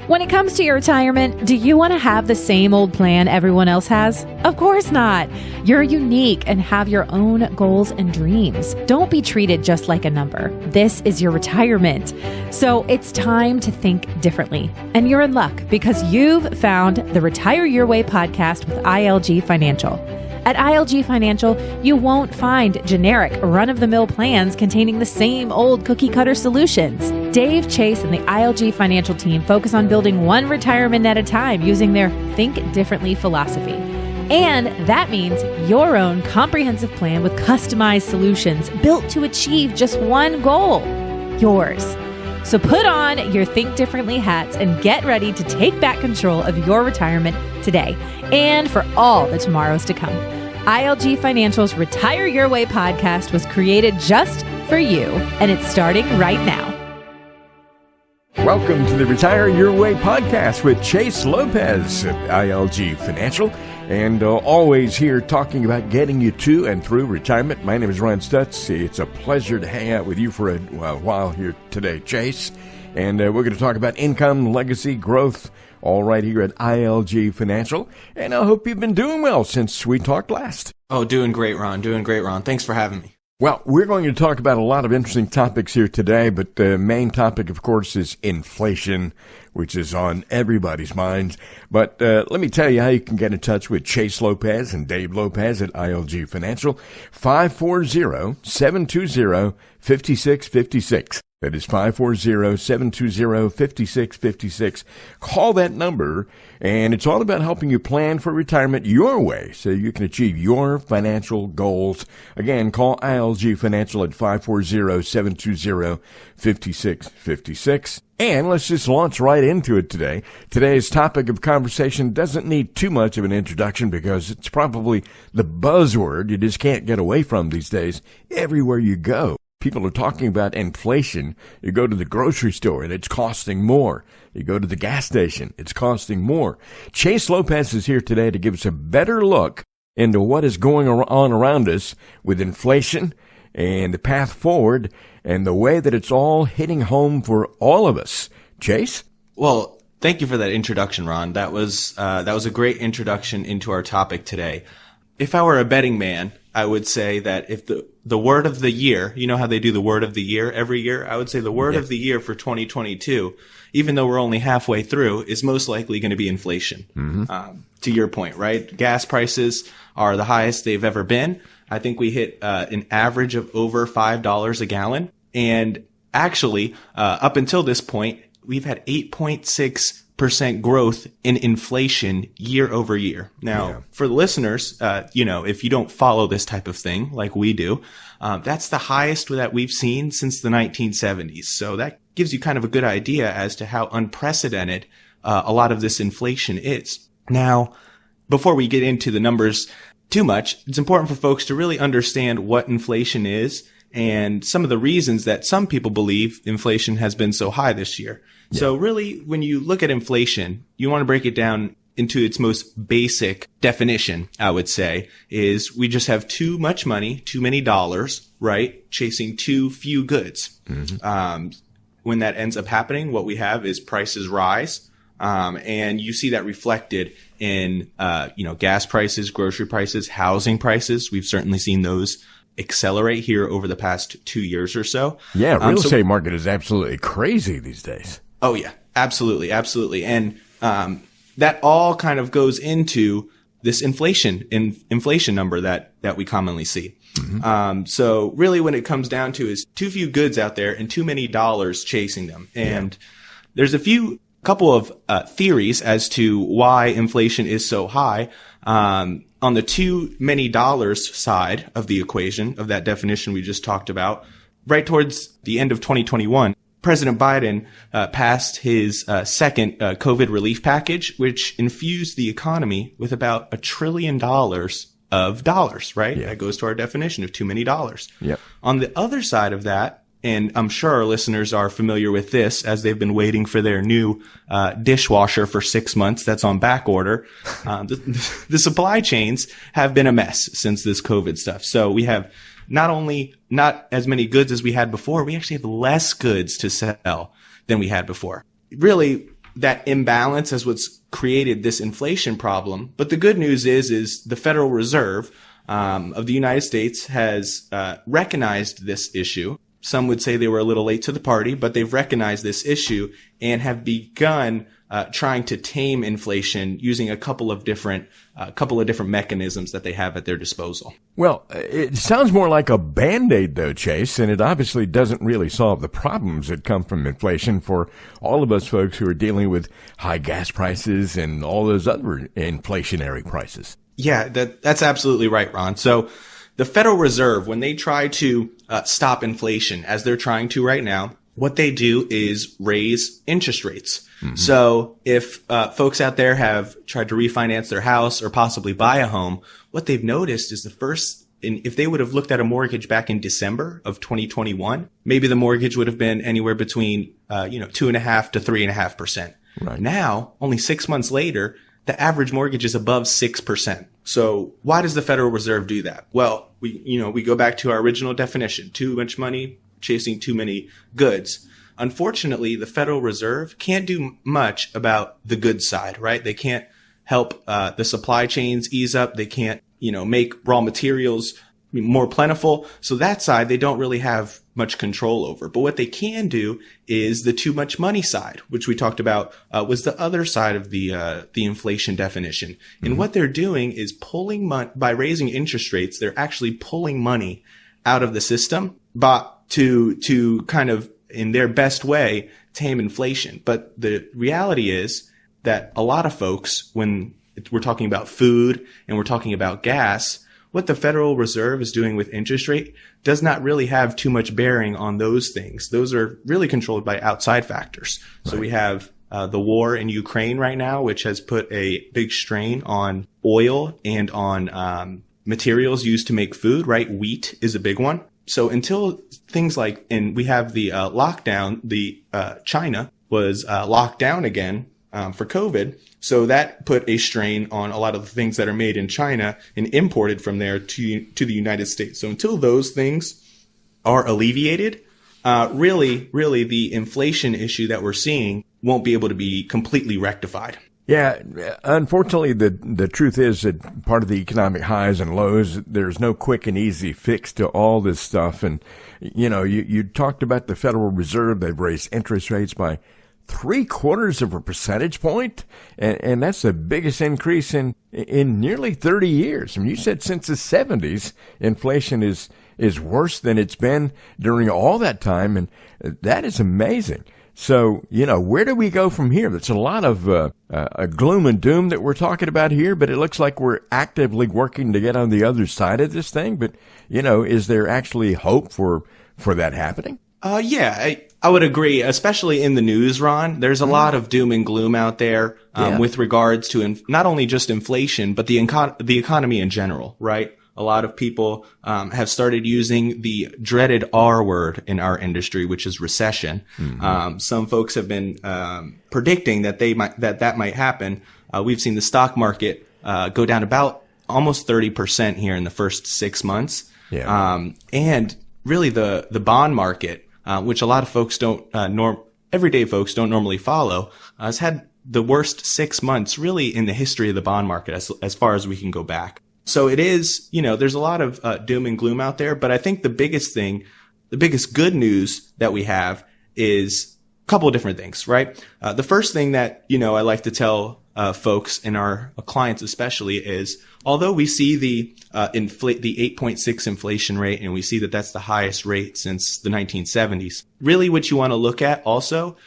When it comes to your retirement, do you want to have the same old plan everyone else has? Of course not. You're unique and have your own goals and dreams. Don't be treated just like a number. This is your retirement. So it's time to think differently. And you're in luck because you've found the Retire Your Way podcast with ILG Financial. At ILG Financial, you won't find generic, run-of-the-mill plans containing the same old cookie-cutter solutions. Dave, Chase, and the ILG Financial team focus on building one retirement at a time using their Think Differently philosophy. And that means your own comprehensive plan with customized solutions built to achieve just one goal, yours. So put on your Think Differently hats and get ready to take back control of your retirement today and for all the tomorrows to come. ILG Financial's Retire Your Way podcast was created just for you, and it's starting right now. Welcome to the Retire Your Way podcast with Chase Lopez at ILG Financial, and always here talking about getting you to and through retirement. My name is Ron Stutz. It's a pleasure to hang out with you for a while here today, Chase. And we're going to talk about income, legacy, growth, all right here at ILG Financial. And I hope you've been doing well since we talked last. Oh, doing great, Ron. Doing great, Ron. Thanks for having me. Well, we're going to talk about a lot of interesting topics here today, but the main topic, of course, is inflation, which is on everybody's minds. But let me tell you how you can get in touch with Chase Lopez and Dave Lopez at ILG Financial, 540-720-5656. That is 540-720-5656. Call that number, and it's all about helping you plan for retirement your way so you can achieve your financial goals. Again, call ILG Financial at 540-720-5656. And let's just launch right into it today. Today's topic of conversation doesn't need too much of an introduction because it's probably the buzzword you just can't get away from these days everywhere you go. People are talking about inflation. You go to the grocery store and it's costing more. You go to the gas station, it's costing more. Chase Lopez is here today to give us a better look into what is going on around us with inflation and the path forward and the way that it's all hitting home for all of us. Chase? Well, thank you for that introduction, Ron. That was a great introduction into our topic today. If I were a betting man, I would say that if the word of the year, you know how they do the word of the year every year? I would say the word of the year for 2022, even though we're only halfway through, is most likely going to be inflation. Mm-hmm. To your point, right? Gas prices are the highest they've ever been. I think we hit an average of over $5 a gallon. And actually, up until this point, we've had 8.6% growth in inflation year over year. Now, for the listeners, if you don't follow this type of thing like we do, that's the highest that we've seen since the 1970s. So that gives you kind of a good idea as to how unprecedented a lot of this inflation is. Now, before we get into the numbers too much, it's important for folks to really understand what inflation is and some of the reasons that some people believe inflation has been so high this year. Yeah. So really, when you look at inflation, you want to break it down into its most basic definition, I would say, is we just have too much money, too many dollars, right? Chasing too few goods. Mm-hmm. When that ends up happening, what we have is prices rise. And you see that reflected in, gas prices, grocery prices, housing prices. We've certainly seen those accelerate here over the past 2 years or so. Yeah, real estate market is absolutely crazy these days. Oh yeah, absolutely, absolutely. And that all kind of goes into this inflation number that we commonly see. Mm-hmm. So really what it comes down to is too few goods out there and too many dollars chasing them. And there's a couple of theories as to why inflation is so high. On the too many dollars side of the equation, of that definition we just talked about, right towards the end of 2021, President Biden passed his second COVID relief package, which infused the economy with about $1 trillion of dollars, right? Yeah. That goes to our definition of too many dollars. Yep. On the other side of that, and I'm sure our listeners are familiar with this as they've been waiting for their new dishwasher for 6 months that's on back order. The supply chains have been a mess since this COVID stuff. So we have not as many goods as we had before, we actually have less goods to sell than we had before. Really, that imbalance is what's created this inflation problem. But the good news is the Federal Reserve of the United States has recognized this issue. Some would say they were a little late to the party, but they've recognized this issue and have begun trying to tame inflation using a couple of different mechanisms that they have at their disposal. Well, it sounds more like a Band-Aid, though, Chase, and it obviously doesn't really solve the problems that come from inflation for all of us folks who are dealing with high gas prices and all those other inflationary prices. Yeah, that's absolutely right, Ron. So the Federal Reserve, when they try to stop inflation, as they're trying to right now, what they do is raise interest rates. Mm-hmm. So if folks out there have tried to refinance their house or possibly buy a home, what they've noticed is if they would have looked at a mortgage back in December of 2021, maybe the mortgage would have been anywhere between 2.5% to 3.5%. Right. Now, only 6 months later, the average mortgage is above 6%. So why does the Federal Reserve do that? Well, we go back to our original definition: too much money chasing too many goods. Unfortunately, the Federal Reserve can't do much about the good side, right? They can't help the supply chains ease up. They can't, make raw materials more plentiful. So that side, they don't really have much control over. But what they can do is the too much money side, which we talked about, was the other side of the inflation definition. Mm-hmm. And what they're doing is pulling money by raising interest rates. They're actually pulling money out of the system, but to kind of, in their best way, tame inflation. But the reality is that a lot of folks, when we're talking about food and we're talking about gas, what the Federal Reserve is doing with interest rate does not really have too much bearing on those things. Those are really controlled by outside factors. Right. So we have the war in Ukraine right now, which has put a big strain on oil and on materials used to make food, right? Wheat is a big one. So until things like, and we have the lockdown, China was locked down again for COVID. So that put a strain on a lot of the things that are made in China and imported from there to the United States. So until those things are alleviated, really the inflation issue that we're seeing won't be able to be completely rectified. Yeah, unfortunately, the truth is that part of the economic highs and lows, there's no quick and easy fix to all this stuff. And, you talked about the Federal Reserve. They've raised interest rates by 0.75 of a percentage point. And that's the biggest increase in nearly 30 years. I mean, you said since the 70s, inflation is worse than it's been during all that time. And that is amazing. So, where do we go from here? There's a lot of a gloom and doom that we're talking about here, but it looks like we're actively working to get on the other side of this thing. But, is there actually hope for that happening? Yeah, I would agree, especially in the news, Ron. There's a lot of doom and gloom out there with regards to not only just inflation, but the economy in general, right? A lot of people have started using the dreaded R word in our industry, which is recession. Mm-hmm. Some folks have been predicting that that might happen. We've seen the stock market go down about almost 30% here in the first 6 months. Yeah. And really the bond market, which a lot of folks everyday folks don't normally follow, has had the worst 6 months really in the history of the bond market as far as we can go back. So it is, there's a lot of doom and gloom out there, but I think the biggest good news that we have is a couple of different things, right? The first thing that, I like to tell folks and our clients especially is, although we see the 8.6 inflation rate, and we see that that's the highest rate since the 1970s, really what you want to look at also,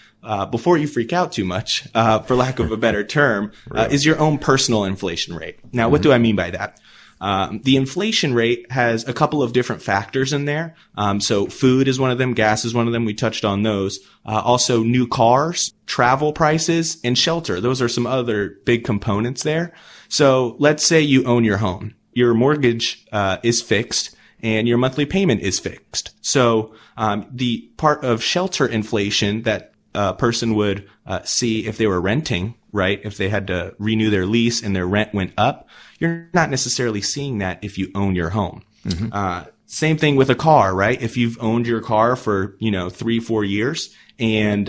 before you freak out too much, for lack of a better term, right, is your own personal inflation rate. Now, what do I mean by that? The inflation rate has a couple of different factors in there. So food is one of them, gas is one of them. We touched on those. Also new cars, travel prices, and shelter. Those are some other big components there. So let's say you own your home. Your mortgage is fixed and your monthly payment is fixed. So the part of shelter inflation that a person would see if they were renting, right? If they had to renew their lease and their rent went up, you're not necessarily seeing that if you own your home. Mm-hmm. Same thing with a car, right? If you've owned your car for, 3-4 years and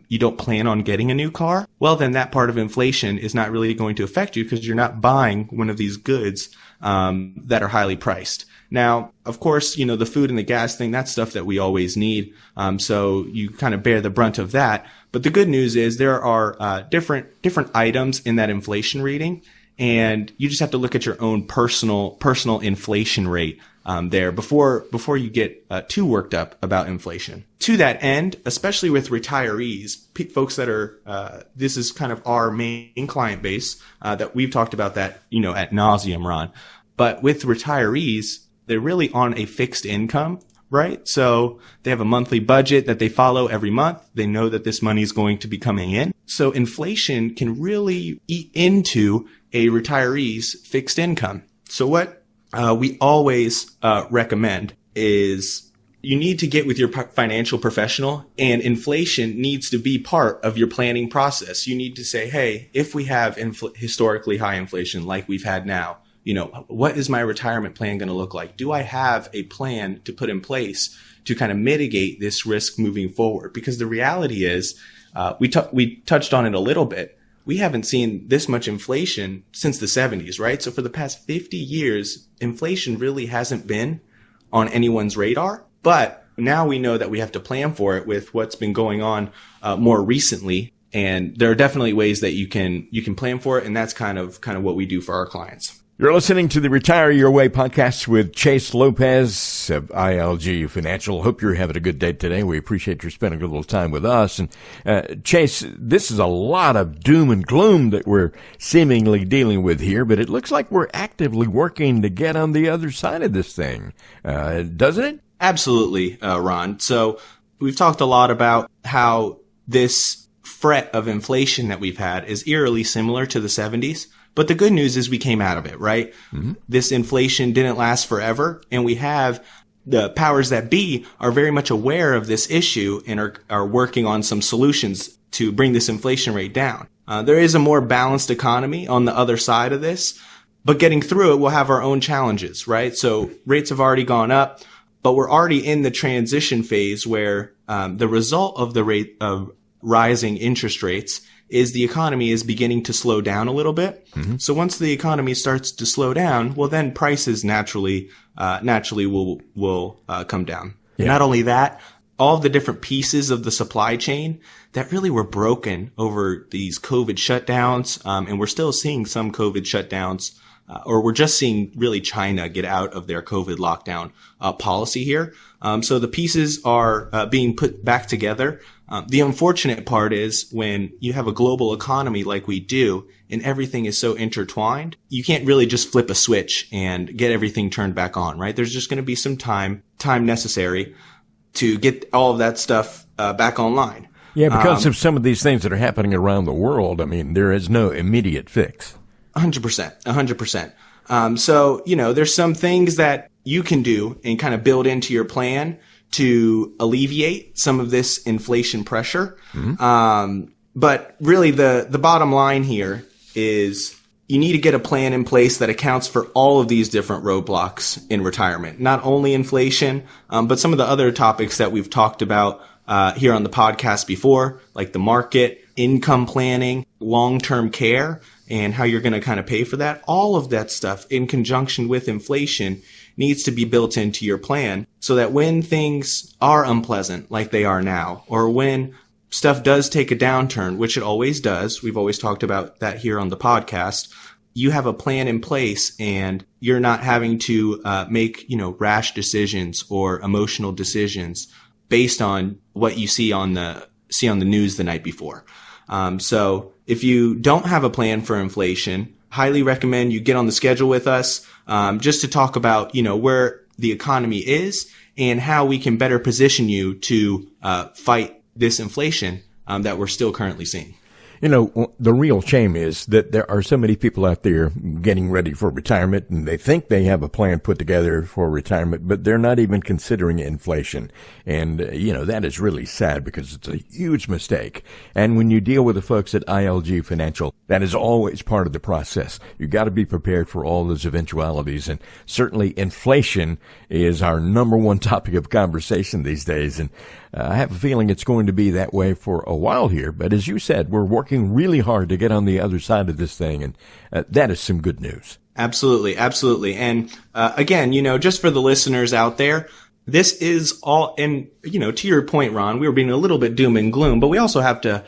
you don't plan on getting a new car, well, then that part of inflation is not really going to affect you because you're not buying one of these goods that are highly priced. Now, of course, the food and the gas thing, that's stuff that we always need. So you kind of bear the brunt of that. But the good news is there are different items in that inflation reading, and you just have to look at your own personal inflation rate there before you get too worked up about inflation. To that end, especially with retirees, folks that are this is kind of our main client base that we've talked about that ad nauseum, Ron. But with retirees, they're really on a fixed income, right? So they have a monthly budget that they follow every month. They know that this money is going to be coming in. So inflation can really eat into a retiree's fixed income. So what we always recommend is you need to get with your financial professional, and inflation needs to be part of your planning process. You need to say, hey, if we have historically high inflation like we've had now, what is my retirement plan going to look like? Do I have a plan to put in place to kind of mitigate this risk moving forward? Because the reality is, we touched on it a little bit. We haven't seen this much inflation since the 70s, right? So for the past 50 years, inflation really hasn't been on anyone's radar. But now we know that we have to plan for it with what's been going on more recently. And there are definitely ways that you can plan for it. And that's kind of what we do for our clients. You're listening to the Retire Your Way podcast with Chase Lopez of ILG Financial. Hope you're having a good day today. We appreciate you spending a little time with us. And Chase, this is a lot of doom and gloom that we're seemingly dealing with here, but it looks like we're actively working to get on the other side of this thing, doesn't it? Absolutely, Ron. So we've talked a lot about how this fret of inflation that we've had is eerily similar to the 70s. But the good news is we came out of it, right? Mm-hmm. This inflation didn't last forever, and we have the powers that be are very much aware of this issue and are working on some solutions to bring this inflation rate down. There is a more balanced economy on the other side of this, but getting through it, we'll have our own challenges, right? So rates have already gone up, but we're already in the transition phase where the result of the rate of rising interest rates is the economy is beginning to slow down a little bit. Mm-hmm. So once the economy starts to slow down, well, then prices naturally will come down. Yeah. Not only that, all of the different pieces of the supply chain that really were broken over these COVID shutdowns, and we're still seeing some COVID shutdowns, or we're just seeing really China get out of their COVID lockdown policy here. So the pieces are being put back together. The unfortunate part is when you have a global economy like we do and everything is so intertwined, you can't really just flip a switch and get everything turned back on, right? There's just going to be some time necessary to get all of that stuff back online. Yeah, because of some of these things that are happening around the world, I mean, there is no immediate fix. 100%. So, there's some things that you can do and kind of build into your plan to alleviate some of this inflation pressure. Mm-hmm. But really the bottom line here is you need to get a plan in place that accounts for all of these different roadblocks in retirement, not only inflation, but some of the other topics that we've talked about here on the podcast before, like the market, income planning, long-term care, and how you're going to kind of pay for that. All of that stuff in conjunction with inflation needs to be built into your plan so that when things are unpleasant like they are now, or when stuff does take a downturn, which it always does, we've always talked about that here on the podcast, you have a plan in place and you're not having to make, rash decisions or emotional decisions based on what you see on the news the night before. So if you don't have a plan for inflation, highly recommend you get on the schedule with us, just to talk about, where the economy is and how we can better position you to fight this inflation that we're still currently seeing. The real shame is that there are so many people out there getting ready for retirement, and they think they have a plan put together for retirement, but they're not even considering inflation. And, that is really sad because it's a huge mistake. And when you deal with the folks at ILG Financial, that is always part of the process. You got to be prepared for all those eventualities. And certainly inflation is our number one topic of conversation these days. And I have a feeling it's going to be that way for a while here. But as you said, we're working really hard to get on the other side of this thing. And that is some good news. Absolutely. Absolutely. And again, just for the listeners out there, this is all, and, to your point, Ron, we were being a little bit doom and gloom, but we also have to,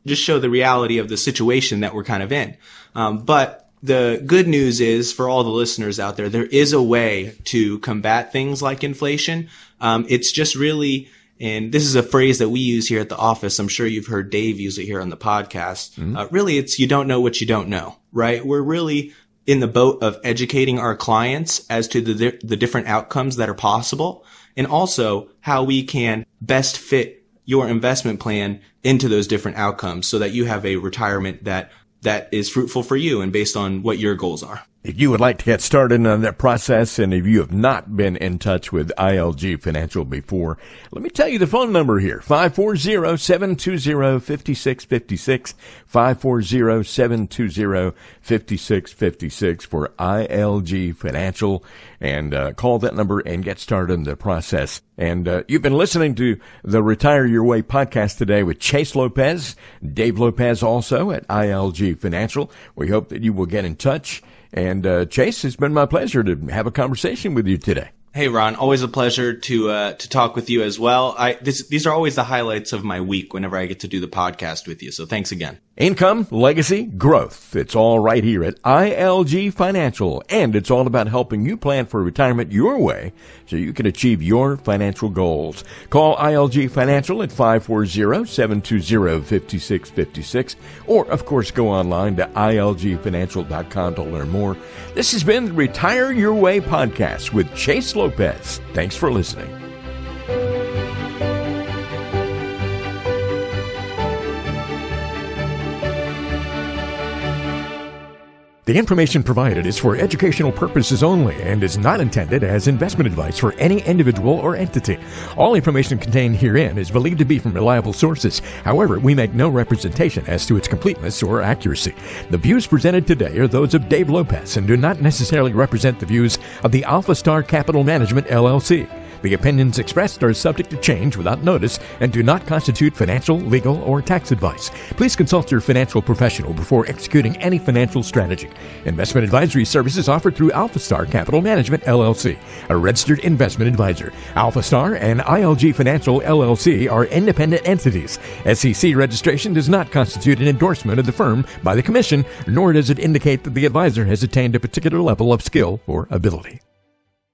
just show the reality of the situation that we're kind of in. But the good news is for all the listeners out there, there is a way to combat things like inflation. It's just really, and this is a phrase that we use here at the office. I'm sure you've heard Dave use it here on the podcast. Mm-hmm. Really, it's you don't know what you don't know, right? We're really in the boat of educating our clients as to the different outcomes that are possible, and also how we can best fit your investment plan into those different outcomes so that you have a retirement that is fruitful for you and based on what your goals are. If you would like to get started on that process, and if you have not been in touch with ILG Financial before, let me tell you the phone number here, 540-720-5656, 540-720-5656 for ILG Financial, and call that number and get started in the process. And you've been listening to the Retire Your Way podcast today with Chase Lopez, Dave Lopez also at ILG Financial. We hope that you will get in touch. And Chase, it's been my pleasure to have a conversation with you today. Hey, Ron, always a pleasure to talk with you as well. These are always the highlights of my week whenever I get to do the podcast with you. So thanks again. Income, legacy, growth. It's all right here at ILG Financial. And it's all about helping you plan for retirement your way so you can achieve your financial goals. Call ILG Financial at 540-720-5656. Or, of course, go online to ilgfinancial.com to learn more. This has been the Retire Your Way podcast with Chase Lopez. Thanks for listening. The information provided is for educational purposes only and is not intended as investment advice for any individual or entity. All information contained herein is believed to be from reliable sources. However, we make no representation as to its completeness or accuracy. The views presented today are those of Dave Lopez and do not necessarily represent the views of the Alpha Star Capital Management, LLC. The opinions expressed are subject to change without notice and do not constitute financial, legal, or tax advice. Please consult your financial professional before executing any financial strategy. Investment advisory services offered through Alpha Star Capital Management, LLC, a registered investment advisor. Alpha Star and ILG Financial, LLC are independent entities. SEC registration does not constitute an endorsement of the firm by the Commission, nor does it indicate that the advisor has attained a particular level of skill or ability.